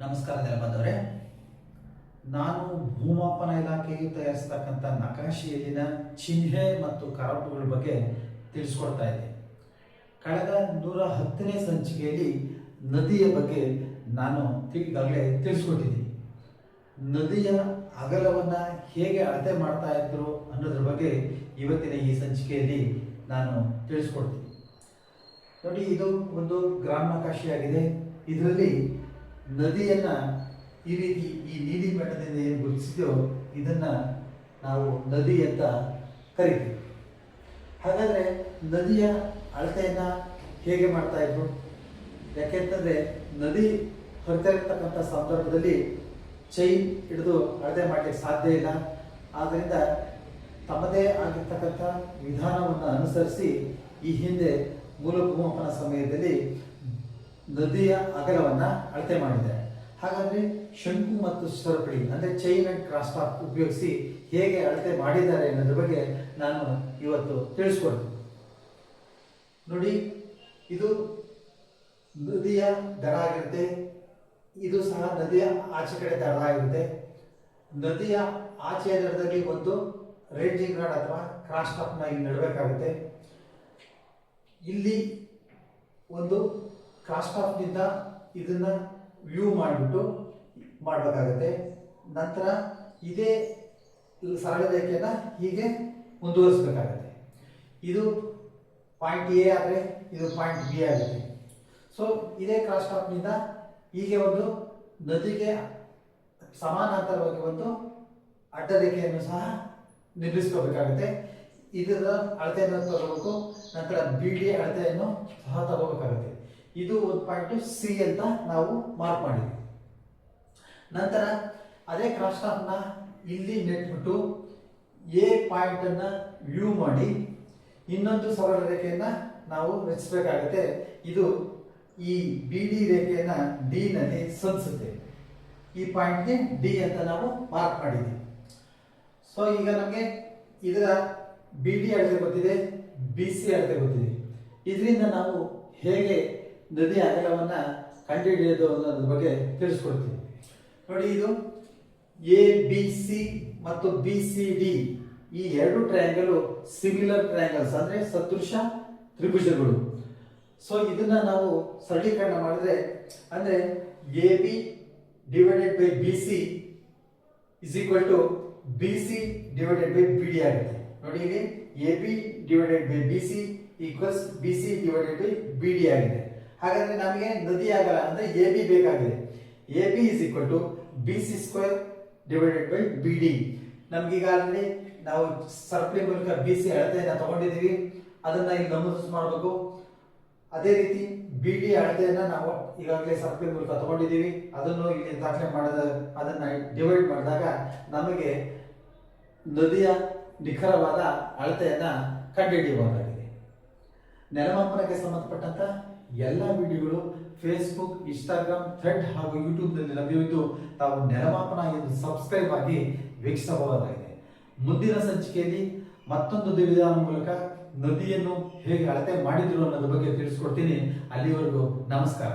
ನಮಸ್ಕಾರ ನೆಲಬಂದವರೇ, ನಾನು ಭೂಮಾಪನ ಇಲಾಖೆಯು ತಯಾರಿಸತಕ್ಕಂಥ ನಕಾಶೆಯಲ್ಲಿನ ಚಿಹ್ನೆ ಮತ್ತು ಕರಪುಗಳ ಬಗ್ಗೆ ತಿಳಿಸ್ಕೊಡ್ತಾ ಇದ್ದೆ. ಕಳೆದ 110ನೇ ಸಂಚಿಕೆಯಲ್ಲಿ ನದಿಯ ಬಗ್ಗೆ ನಾನು ಈಗಾಗಲೇ ತಿಳಿಸ್ಕೊಟ್ಟಿದ್ದೀನಿ. ನದಿಯ ಅಗಲವನ್ನು ಹೇಗೆ ಅಳತೆ ಮಾಡ್ತಾ ಇದ್ರು ಅನ್ನೋದ್ರ ಬಗ್ಗೆ ಇವತ್ತಿನ ಈ ಸಂಚಿಕೆಯಲ್ಲಿ ನಾನು ತಿಳಿಸ್ಕೊಡ್ತೀನಿ. ನೋಡಿ, ಇದು ಒಂದು ಗ್ರಾಮ ನಕಾಶೆಯಾಗಿದೆ. ಇದರಲ್ಲಿ ನದಿಯನ್ನು ಈ ರೀತಿ ಈ ನೀಲಿ ಬಣ್ಣದಿಂದ ಏನು ಗುರುತಿಸಿದೆಯೋ ಇದನ್ನು ನಾವು ನದಿ ಅಂತ ಕರಿತೀವಿ. ಹಾಗಾದರೆ ನದಿಯ ಅಳತೆಯನ್ನು ಹೇಗೆ ಮಾಡ್ತಾ ಇದ್ರು? ಯಾಕೆಂತಂದರೆ ನದಿ ಹೊರತಾ ಇರ್ತಕ್ಕಂಥ ಸಂದರ್ಭದಲ್ಲಿ ಚೈನ್ ಹಿಡಿದು ಅಳತೆ ಮಾಡಲಿಕ್ಕೆ ಸಾಧ್ಯ ಇಲ್ಲ. ಆದ್ದರಿಂದ ತಮ್ಮದೇ ಆಗಿರ್ತಕ್ಕಂಥ ವಿಧಾನವನ್ನು ಅನುಸರಿಸಿ ಈ ಹಿಂದೆ ಮೂಲ ಭೂಮಾಪನ ಸಮಯದಲ್ಲಿ ನದಿಯ ಅಗಲವನ್ನು ಅಳತೆ ಮಾಡಿದ್ದಾರೆ. ಹಾಗಾದರೆ ಶಂಕು ಮತ್ತು ಸರಪಳಿ ಅಂದರೆ ಚೈನ್ ಅಂಡ್ ಕ್ರಾಸ್ ಟಾಪ್ ಉಪಯೋಗಿಸಿ ಹೇಗೆ ಅಳತೆ ಮಾಡಿದ್ದಾರೆ ಅನ್ನೋದ್ರ ಬಗ್ಗೆ ನಾನು ಇವತ್ತು ತಿಳಿಸ್ಕೊಡ್ತೀನಿ. ನೋಡಿ, ಇದು ನದಿಯ ದಡ ಆಗಿರುತ್ತೆ. ಇದು ಸಹ ನದಿಯ ಆಚೆ ಕಡೆ ದಡ ಆಗಿರುತ್ತೆ. ನದಿಯ ಆಚೆಯ ದಡದಲ್ಲಿ ಒಂದು ರೇಂಜಿಂಗ್ ರಾಡ್ ಅಥವಾ ಕ್ರಾಸ್ ಟಾಪ್ನ ಇಲ್ಲಿ ನೆಡಬೇಕಾಗುತ್ತೆ. ಇಲ್ಲಿ ಒಂದು ಕ್ರಾಸ್ ಟಾಪ್ನಿಂದ ಇದನ್ನ ವ್ಯೂ ಮಾಡಿಬಿಟ್ಟು ಮಾಡಬೇಕಾಗುತ್ತೆ. ನಂತರ ಇದೇ ಸರಳ ರೇಖೆಯನ್ನು ಹೀಗೆ ಮುಂದುವರಿಸಬೇಕಾಗತ್ತೆ. ಇದು ಪಾಯಿಂಟ್ ಎ ಆದರೆ ಇದು ಪಾಯಿಂಟ್ ಬಿ ಆಗುತ್ತೆ. ಸೊ ಇದೇ ಕ್ರಾಸ್ ಟಾಪ್ನಿಂದ ಹೀಗೆ ಒಂದು ನದಿಗೆ ಸಮಾನಾಂತರವಾಗಿ ಒಂದು ಅಡ್ಡ ರೇಖೆಯನ್ನು ಸಹ ನಿರ್ಮಿಸ್ಕೋಬೇಕಾಗುತ್ತೆ. ಇದರ ಅಳತೆಯನ್ನು ತಗೋಬೇಕು. ನಂತರ ಬಿ ಡಿ ಅಳತೆಯನ್ನು ಸಹ ತಗೋಬೇಕಾಗುತ್ತೆ. ಇದು ಒಂದು ಪಾಯಿಂಟ್ ಸಿ ಅಂತ ನಾವು ಮಾರ್ಕ್ ಮಾಡಿದ್ವಿ. ನಂತರ ಅದೇ ಕ್ರಾಸ್ ಟಾಪ್ನ ಇಲ್ಲಿ ನೆಟ್ಬಿಟ್ಟು ಎ ಪಾಯಿಂಟ್ ಅನ್ನ ವ್ಯೂ ಮಾಡಿ ಇನ್ನೊಂದು ಸರಳ ರೇಖೆಯನ್ನ ನಾವು ರಚಿಸಬೇಕಾಗುತ್ತೆ. ಇದು ಈ ಬಿ ಡಿ ರೇಖೆಯನ್ನ ಡಿ ನಲ್ಲಿ ಸಂಧಿಸುತ್ತೆ. ಈ ಪಾಯಿಂಟ್ಗೆ ಡಿ ಅಂತ ನಾವು ಮಾರ್ಕ್ ಮಾಡಿದ್ವಿ. ಸೊ ಈಗ ನಮಗೆ ಇದರ ಬಿ ಡಿ ಅಳತೆ ಗೊತ್ತಿದೆ, ಬಿ ಸಿ ಅಳತೆ ಗೊತ್ತಿದೆ. ಇದರಿಂದ ನಾವು ಹೇಗೆ ನದಿ ಅಗಲವನ್ನು ಕಂಡುಹಿಡಿಯೋದು ಅನ್ನೋದ್ರ ಬಗ್ಗೆ ತಿಳಿಸ್ಕೊಡ್ತೀವಿ. ನೋಡಿ, ಇದು ಎ ಬಿ ಸಿ ಮತ್ತು ಬಿ ಸಿ ಡಿ ಈ ಎರಡು ಟ್ರಯಾಂಗಲ್ ಸಿಮಿಲರ್ ಟ್ರಯಾಂಗಲ್ಸ್ ಅಂದ್ರೆ ಸದೃಶ ತ್ರಿಭುಜಗಳು. ಸೊ ಇದನ್ನ ನಾವು ಸರಳೀಕರಣ ಮಾಡಿದ್ರೆ ಅಂದ್ರೆ A B divided by B C is equal to B C divided by B D ಆಗುತ್ತೆ. ನೋಡಿ, ಇಲ್ಲಿ A B divided by B C equals B C divided by B D ಆಗಿದೆ. ಹಾಗಾದ್ರೆ ನಮಗೆ ನದಿ ಅಗಲ ಅಂದ್ರೆ ಎ ಬಿ ಬೇಕಾಗಿದೆ. A B is equal to B C square divided by B D. ನಮ್ಗೀಗಾಗಲೇ ನಾವು ಸರಪಳಿ ಮೂಲಕ ಬಿ ಸಿ ಅಳತೆಯನ್ನು ತಗೊಂಡಿದ್ದೀವಿ, ಅದನ್ನ ಇಲ್ಲಿ ನಮೂದಿಸಿ ಮಾಡಬೇಕು. ಅದೇ ರೀತಿ ಬಿ ಡಿ ಅಳತೆಯನ್ನ ನಾವು ಈಗಾಗಲೇ ಸರಪಳಿ ಮೂಲಕ ತಗೊಂಡಿದ್ದೀವಿ, ಅದನ್ನು ಇಲ್ಲಿ ದಾಖಲೆ ಮಾಡಿದ ಅದನ್ನ ಡಿವೈಡ್ ಮಾಡಿದಾಗ ನಮಗೆ ನದಿಯ ನಿಖರವಾದ ಅಳತೆಯನ್ನ ಕಂಡುಹಿಡಿಯಬಹುದಾಗಿದೆ. ನೆಲಮಾಪನಕ್ಕೆ ಸಂಬಂಧಪಟ್ಟಂತ ಎಲ್ಲ ವಿಡಿಯೋಗಳು ಫೇಸ್ಬುಕ್, ಇನ್ಸ್ಟಾಗ್ರಾಮ್, ಥ್ರೆಡ್ ಹಾಗೂ ಯೂಟ್ಯೂಬ್ನಲ್ಲಿ ಲಭ್ಯವಿದ್ದು ತಾವು ನೆಲಮಾಪನ ಎಂದು ಸಬ್ಸ್ಕ್ರೈಬ್ ಆಗಿ ವೀಕ್ಷಿಸಬಹುದಾಗಿದೆ. ಮುಂದಿನ ಸಂಚಿಕೆಯಲ್ಲಿ ಮತ್ತೊಂದು ವಿಧಾನ ಮೂಲಕ ನದಿಯನ್ನು ಹೇಗೆ ಅಳತೆ ಮಾಡಿದ್ರು ಅನ್ನೋದ್ರ ಬಗ್ಗೆ ತಿಳಿಸ್ಕೊಡ್ತೀನಿ. ಅಲ್ಲಿವರೆಗೂ ನಮಸ್ಕಾರ.